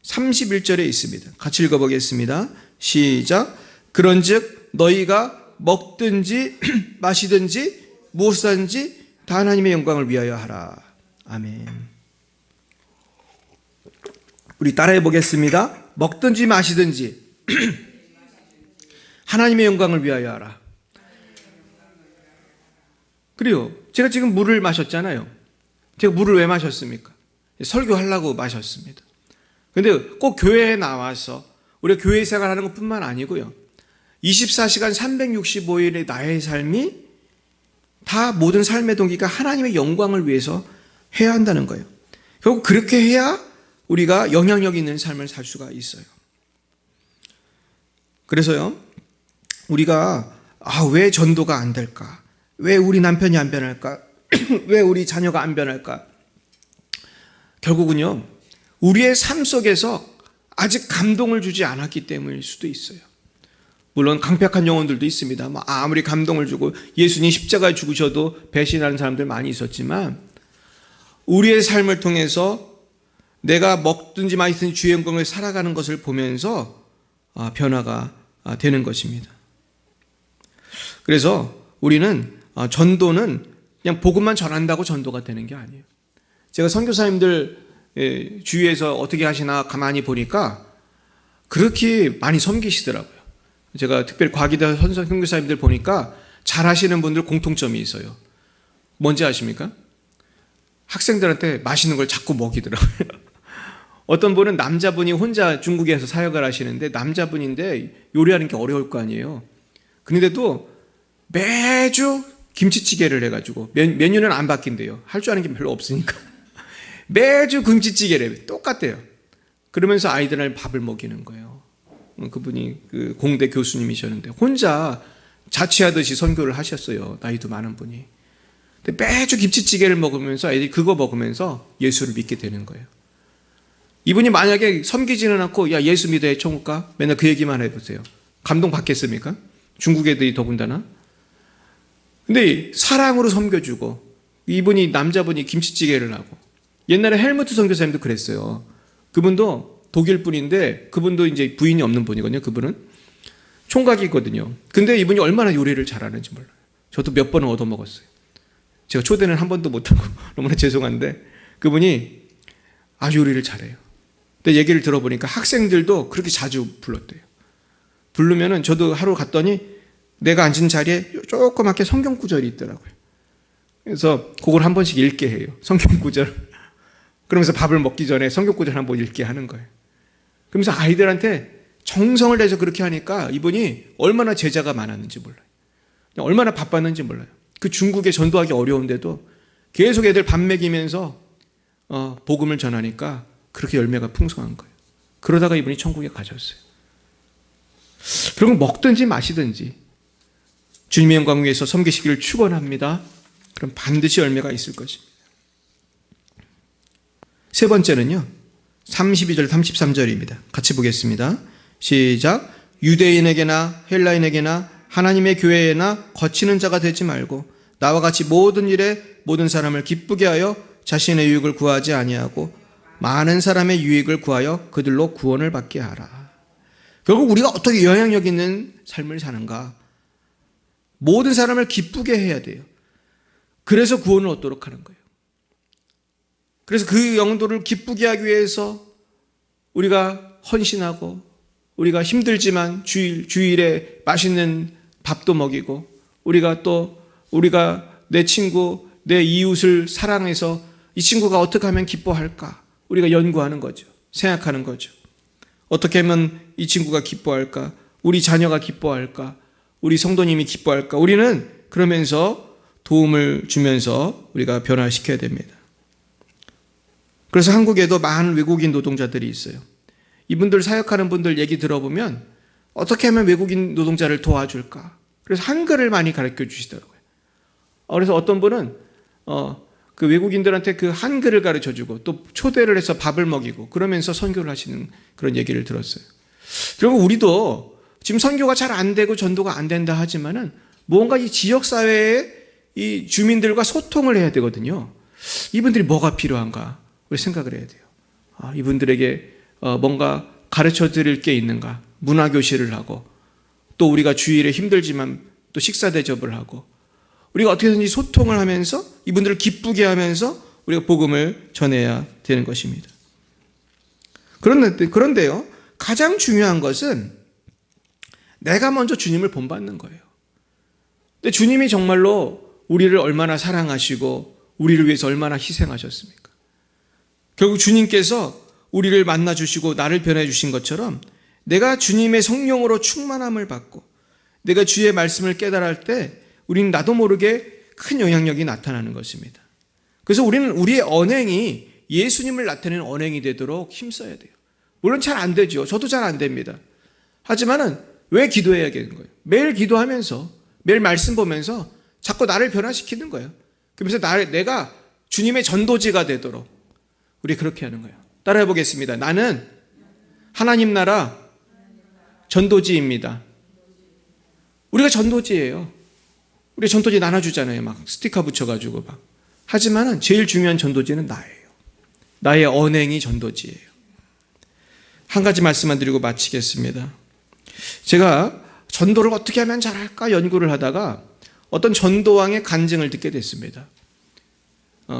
31절에 있습니다. 같이 읽어보겠습니다. 시작. 그런즉 너희가 먹든지 마시든지 무엇하든지 다 하나님의 영광을 위하여 하라. 아멘. 우리 따라해 보겠습니다. 먹든지 마시든지 하나님의 영광을 위하여 하라. 그래요. 제가 지금 물을 마셨잖아요. 제가 물을 왜 마셨습니까? 설교하려고 마셨습니다. 근데 꼭 교회에 나와서 우리가 교회 생활하는 것뿐만 아니고요, 24시간 365일의 나의 삶이 다 모든 삶의 동기가 하나님의 영광을 위해서 해야 한다는 거예요. 결국 그렇게 해야 우리가 영향력 있는 삶을 살 수가 있어요. 그래서요, 우리가 왜 전도가 안 될까? 왜 우리 남편이 안 변할까? 왜 우리 자녀가 안 변할까? 결국은요, 우리의 삶 속에서 아직 감동을 주지 않았기 때문일 수도 있어요. 물론 강팍한 영혼들도 있습니다. 아무리 감동을 주고 예수님 십자가에 죽으셔도 배신하는 사람들 많이 있었지만, 우리의 삶을 통해서 내가 먹든지 마시든지 주의 영광을 살아가는 것을 보면서 변화가 되는 것입니다. 그래서 우리는 전도는 그냥 복음만 전한다고 전도가 되는 게 아니에요. 제가 선교사님들 주위에서 어떻게 하시나 가만히 보니까 그렇게 많이 섬기시더라고요. 제가 특별히 과기대 선교사님들 보니까 잘하시는 분들 공통점이 있어요. 뭔지 아십니까? 학생들한테 맛있는 걸 자꾸 먹이더라고요. 어떤 분은 남자분이 혼자 중국에서 사역을 하시는데 남자분인데 요리하는 게 어려울 거 아니에요. 그런데도 매주 김치찌개를 해가지고 메뉴는 안 바뀐대요. 할 줄 아는 게 별로 없으니까. 매주 김치찌개를 똑같대요. 그러면서 아이들한테 밥을 먹이는 거예요. 그분이 그 공대 교수님이셨는데 혼자 자취하듯이 선교를 하셨어요. 나이도 많은 분이. 근데 매주 김치찌개를 먹으면서 애들이 그거 먹으면서 예수를 믿게 되는 거예요. 이분이 만약에 섬기지는 않고 야 예수 믿어야 천국 가? 맨날 그 얘기만 해보세요. 감동 받겠습니까? 중국 애들이 더군다나. 근데 사랑으로 섬겨주고 이분이 남자분이 김치찌개를 하고 옛날에 헬무트 선교사님도 그랬어요. 그분도 독일 분인데 그분도 이제 부인이 없는 분이거든요. 그분은 총각이거든요. 근데 이분이 얼마나 요리를 잘하는지 몰라요. 저도 몇 번은 얻어먹었어요. 제가 초대는 한 번도 못하고 너무나 죄송한데 그분이 아주 요리를 잘해요. 근데 얘기를 들어보니까 학생들도 그렇게 자주 불렀대요. 부르면은 저도 하루 갔더니 내가 앉은 자리에 조그맣게 성경 구절이 있더라고요. 그래서 그걸 한 번씩 읽게 해요. 성경 구절. 그러면서 밥을 먹기 전에 성경 구절 한 번 읽게 하는 거예요. 그러면서 아이들한테 정성을 내서 그렇게 하니까 이분이 얼마나 제자가 많았는지 몰라요. 얼마나 바빴는지 몰라요. 그 중국에 전도하기 어려운데도 계속 애들 밥 먹이면서 복음을 전하니까 그렇게 열매가 풍성한 거예요. 그러다가 이분이 천국에 가셨어요. 결국 먹든지 마시든지 주님의 영광 위에서 섬기시기를 축원합니다. 그럼 반드시 열매가 있을 것입니다. 세 번째는요. 32절 33절입니다. 같이 보겠습니다. 시작. 유대인에게나 헬라인에게나 하나님의 교회에나 거치는 자가 되지 말고 나와 같이 모든 일에 모든 사람을 기쁘게 하여 자신의 유익을 구하지 아니하고 많은 사람의 유익을 구하여 그들로 구원을 받게 하라. 결국 우리가 어떻게 영향력 있는 삶을 사는가? 모든 사람을 기쁘게 해야 돼요. 그래서 구원을 얻도록 하는 거예요. 그래서 그 영도를 기쁘게 하기 위해서 우리가 헌신하고 우리가 힘들지만 주일에 맛있는 밥도 먹이고 우리가 내 친구, 내 이웃을 사랑해서 이 친구가 어떻게 하면 기뻐할까? 우리가 연구하는 거죠. 생각하는 거죠. 어떻게 하면 이 친구가 기뻐할까? 우리 자녀가 기뻐할까? 우리 성도님이 기뻐할까? 우리는 그러면서 도움을 주면서 우리가 변화시켜야 됩니다. 그래서 한국에도 많은 외국인 노동자들이 있어요. 이분들 사역하는 분들 얘기 들어보면 어떻게 하면 외국인 노동자를 도와줄까? 그래서 한글을 많이 가르쳐 주시더라고요. 그래서 어떤 분은 그 외국인들한테 그 한글을 가르쳐주고 또 초대를 해서 밥을 먹이고 그러면서 선교를 하시는 그런 얘기를 들었어요. 결국 우리도 지금 선교가 잘 안 되고 전도가 안 된다 하지만은 뭔가 이 지역사회의 이 주민들과 소통을 해야 되거든요. 이분들이 뭐가 필요한가? 우리 생각을 해야 돼요. 이분들에게 뭔가 가르쳐 드릴 게 있는가? 문화교실을 하고 또 우리가 주일에 힘들지만 또 식사 대접을 하고 우리가 어떻게든지 소통을 하면서 이분들을 기쁘게 하면서 우리가 복음을 전해야 되는 것입니다. 그런데요, 가장 중요한 것은 내가 먼저 주님을 본받는 거예요. 근데 주님이 정말로 우리를 얼마나 사랑하시고 우리를 위해서 얼마나 희생하셨습니까? 결국 주님께서 우리를 만나주시고 나를 변해주신 것처럼 내가 주님의 성령으로 충만함을 받고 내가 주의 말씀을 깨달을 때 우리는 나도 모르게 큰 영향력이 나타나는 것입니다. 그래서 우리는 우리의 언행이 예수님을 나타내는 언행이 되도록 힘써야 돼요. 물론 잘 안 되죠. 저도 잘 안 됩니다. 하지만은 왜 기도해야 되는 거예요? 매일 기도하면서 매일 말씀 보면서 자꾸 나를 변화시키는 거예요. 그래서 내가 주님의 전도지가 되도록 우리 그렇게 하는 거예요. 따라해 보겠습니다. 나는 하나님 나라 전도지입니다. 우리가 전도지예요. 우리 전도지 나눠주잖아요. 막 스티커 붙여가지고 막. 하지만은 제일 중요한 전도지는 나예요. 나의 언행이 전도지예요. 한 가지 말씀만 드리고 마치겠습니다. 제가 전도를 어떻게 하면 잘할까 연구를 하다가 어떤 전도왕의 간증을 듣게 됐습니다.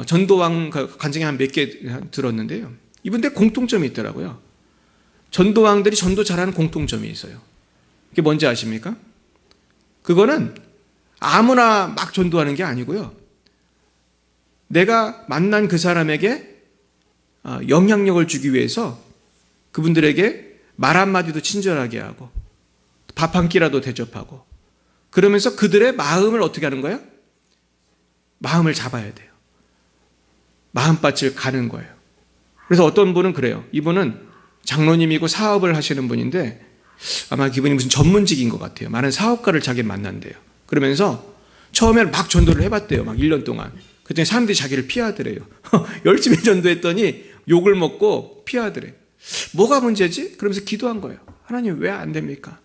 전도왕 간증이 한 몇 개 들었는데요. 이분들 공통점이 있더라고요. 전도왕들이 전도 잘하는 공통점이 있어요. 그게 뭔지 아십니까? 그거는 아무나 막 전도하는 게 아니고요. 내가 만난 그 사람에게 영향력을 주기 위해서 그분들에게 말 한마디도 친절하게 하고 밥 한 끼라도 대접하고 그러면서 그들의 마음을 어떻게 하는 거예요? 마음을 잡아야 돼요. 마음밭을 가는 거예요. 그래서 어떤 분은 그래요. 이분은 장로님이고 사업을 하시는 분인데 아마 이분이 무슨 전문직인 것 같아요. 많은 사업가를 자기 만난대요. 그러면서 처음에는 막 전도를 해봤대요. 막 1년 동안. 그랬더니 사람들이 자기를 피하더래요. 열심히 전도했더니 욕을 먹고 피하더래요. 뭐가 문제지? 그러면서 기도한 거예요. 하나님 왜 안 됩니까?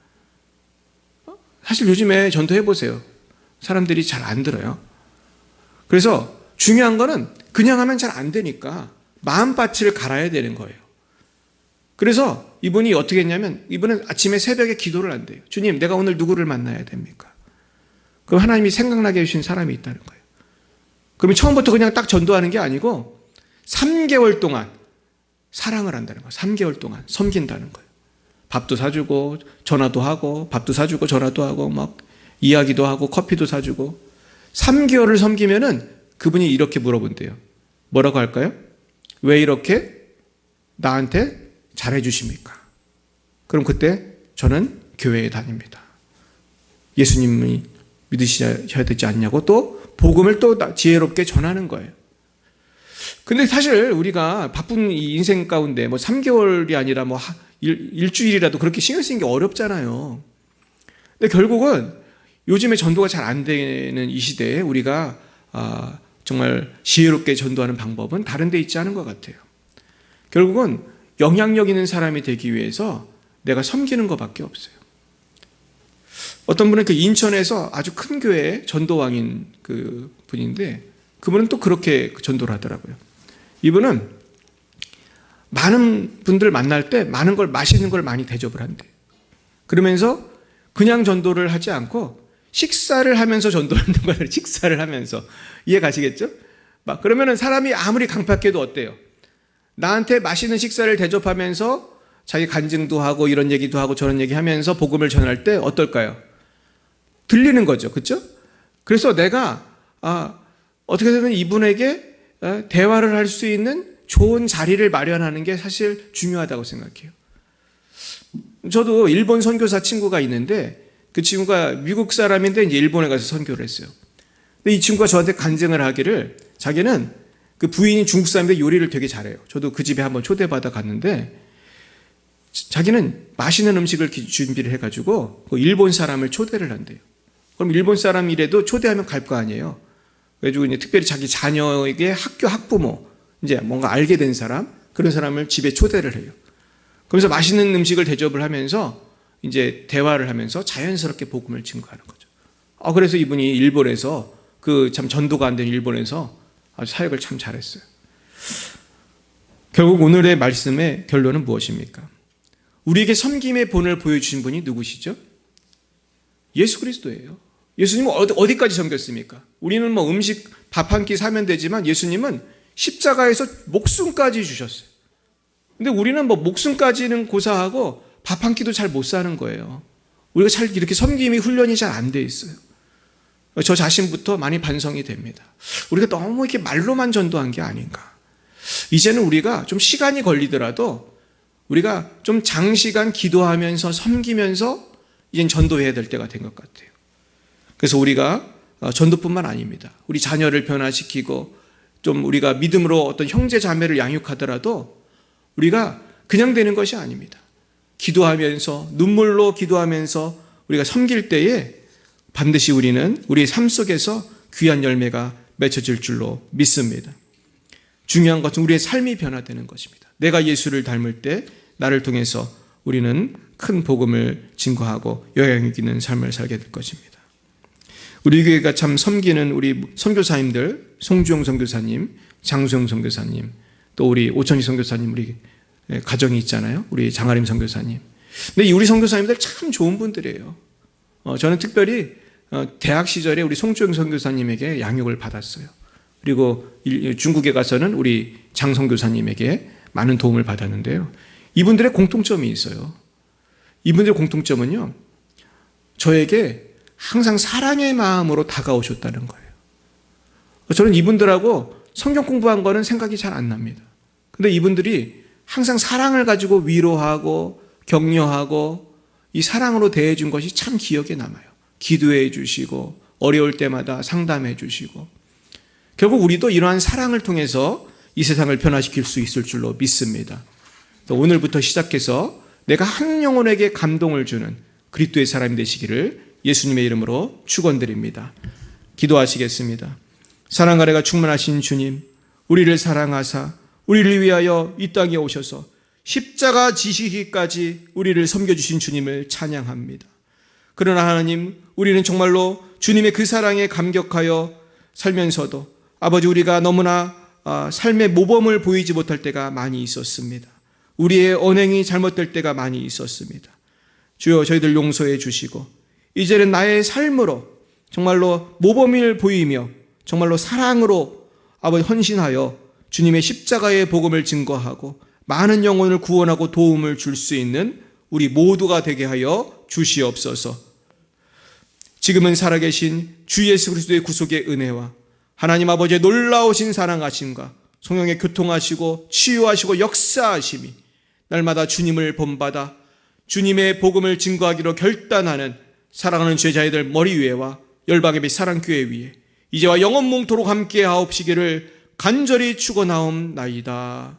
사실 요즘에 전도해보세요. 사람들이 잘 안 들어요. 그래서 중요한 거는 그냥 하면 잘 안 되니까 마음밭을 갈아야 되는 거예요. 그래서 이분이 어떻게 했냐면 이분은 아침에 새벽에 기도를 한대요. 주님, 내가 오늘 누구를 만나야 됩니까? 그럼 하나님이 생각나게 해주신 사람이 있다는 거예요. 그러면 처음부터 그냥 딱 전도하는 게 아니고 3개월 동안 사랑을 한다는 거예요. 3개월 동안 섬긴다는 거예요. 밥도 사주고 전화도 하고 밥도 사주고 전화도 하고 막 이야기도 하고 커피도 사주고 3개월을 섬기면은 그분이 이렇게 물어본대요. 뭐라고 할까요? 왜 이렇게 나한테 잘해주십니까? 그럼 그때 저는 교회에 다닙니다. 예수님이 믿으셔야 되지 않냐고 또 복음을 또 지혜롭게 전하는 거예요. 근데 사실 우리가 바쁜 이 인생 가운데 뭐 3개월이 아니라 뭐 일주일이라도 그렇게 신경 쓰는 게 어렵잖아요. 근데 결국은 요즘에 전도가 잘 안 되는 이 시대에 우리가 정말 지혜롭게 전도하는 방법은 다른 데 있지 않은 것 같아요. 결국은 영향력 있는 사람이 되기 위해서 내가 섬기는 것밖에 없어요. 어떤 분은 그 인천에서 아주 큰 교회 전도왕인 그 분인데 그분은 또 그렇게 전도를 하더라고요. 이분은 많은 분들 만날 때 많은 걸 맛있는 걸 많이 대접을 한대요. 그러면서 그냥 전도를 하지 않고 식사를 하면서 전도하는 거예요. 식사를 하면서. 이해 가시겠죠? 막 그러면은 사람이 아무리 강팍해도 어때요? 나한테 맛있는 식사를 대접하면서 자기 간증도 하고 이런 얘기도 하고 저런 얘기 하면서 복음을 전할 때 어떨까요? 들리는 거죠. 그렇죠? 그래서 내가 어떻게든 이분에게 대화를 할 수 있는 좋은 자리를 마련하는 게 사실 중요하다고 생각해요. 저도 일본 선교사 친구가 있는데 그 친구가 미국 사람인데 이제 일본에 가서 선교를 했어요. 근데 이 친구가 저한테 간증을 하기를 자기는 그 부인이 중국 사람인데 요리를 되게 잘해요. 저도 그 집에 한번 초대받아 갔는데 자기는 맛있는 음식을 준비를 해가지고 그 일본 사람을 초대를 한대요. 그럼 일본 사람이라도 초대하면 갈 거 아니에요. 그래가지고 이제 특별히 자기 자녀에게 학교 학부모 이제 뭔가 알게 된 사람 그런 사람을 집에 초대를 해요. 그러면서 맛있는 음식을 대접을 하면서 이제 대화를 하면서 자연스럽게 복음을 증거하는 거죠. 그래서 이분이 일본에서 그 참 전도가 안 된 일본에서 아주 사역을 참 잘했어요. 결국 오늘의 말씀의 결론은 무엇입니까? 우리에게 섬김의 본을 보여주신 분이 누구시죠? 예수 그리스도예요. 예수님은 어디까지 섬겼습니까? 우리는 뭐 음식 밥 한 끼 사면 되지만 예수님은 십자가에서 목숨까지 주셨어요. 근데 우리는 뭐 목숨까지는 고사하고 밥 한 끼도 잘 못 사는 거예요. 우리가 잘 이렇게 섬김이 훈련이 잘 안 돼 있어요. 저 자신부터 많이 반성이 됩니다. 우리가 너무 이렇게 말로만 전도한 게 아닌가. 이제는 우리가 좀 시간이 걸리더라도 우리가 좀 장시간 기도하면서 섬기면서 이젠 전도해야 될 때가 된 것 같아요. 그래서 우리가 전도뿐만 아닙니다. 우리 자녀를 변화시키고 좀 우리가 믿음으로 어떤 형제 자매를 양육하더라도 우리가 그냥 되는 것이 아닙니다. 기도하면서 눈물로 기도하면서 우리가 섬길 때에 반드시 우리는 우리의 삶 속에서 귀한 열매가 맺혀질 줄로 믿습니다. 중요한 것은 우리의 삶이 변화되는 것입니다. 내가 예수를 닮을 때 나를 통해서 우리는 큰 복음을 증거하고 영향력 있는 삶을 살게 될 것입니다. 우리 교회가 참 섬기는 우리 선교사님들, 송주영 선교사님, 장수영 선교사님, 또 우리 오천희 선교사님 우리 가정이 있잖아요. 우리 장아림 선교사님. 근데 우리 선교사님들 참 좋은 분들이에요. 저는 특별히 대학 시절에 우리 송주영 선교사님에게 양육을 받았어요. 그리고 중국에 가서는 우리 장 선교사님에게 많은 도움을 받았는데요. 이분들의 공통점이 있어요. 이분들의 공통점은요, 저에게 항상 사랑의 마음으로 다가오셨다는 거예요. 저는 이분들하고 성경 공부한 거는 생각이 잘 안 납니다. 근데 이분들이 항상 사랑을 가지고 위로하고 격려하고 이 사랑으로 대해준 것이 참 기억에 남아요. 기도해 주시고 어려울 때마다 상담해 주시고, 결국 우리도 이러한 사랑을 통해서 이 세상을 변화시킬 수 있을 줄로 믿습니다. 오늘부터 시작해서 내가 한 영혼에게 감동을 주는 그리스도의 사람이 되시기를 예수님의 이름으로 축원드립니다. 기도하시겠습니다. 사랑과 은혜가 충만하신 주님, 우리를 사랑하사 우리를 위하여 이 땅에 오셔서 십자가 지시기까지 우리를 섬겨주신 주님을 찬양합니다. 그러나 하나님, 우리는 정말로 주님의 그 사랑에 감격하여 살면서도 아버지, 우리가 너무나 삶의 모범을 보이지 못할 때가 많이 있었습니다. 우리의 언행이 잘못될 때가 많이 있었습니다. 주여, 저희들 용서해 주시고 이제는 나의 삶으로 정말로 모범을 보이며 정말로 사랑으로 아버지 헌신하여 주님의 십자가의 복음을 증거하고 많은 영혼을 구원하고 도움을 줄 수 있는 우리 모두가 되게 하여 주시옵소서. 지금은 살아계신 주 예수 그리스도의 구속의 은혜와 하나님 아버지의 놀라우신 사랑하심과 성령의 교통하시고 치유하시고 역사하심이 날마다 주님을 본받아 주님의 복음을 증거하기로 결단하는 사랑하는 제자애들 머리 위에와 열방의 빛 사랑교회 위에 이제와 영원 몽토록 함께 하옵시기를 간절히 축원하옵나이다.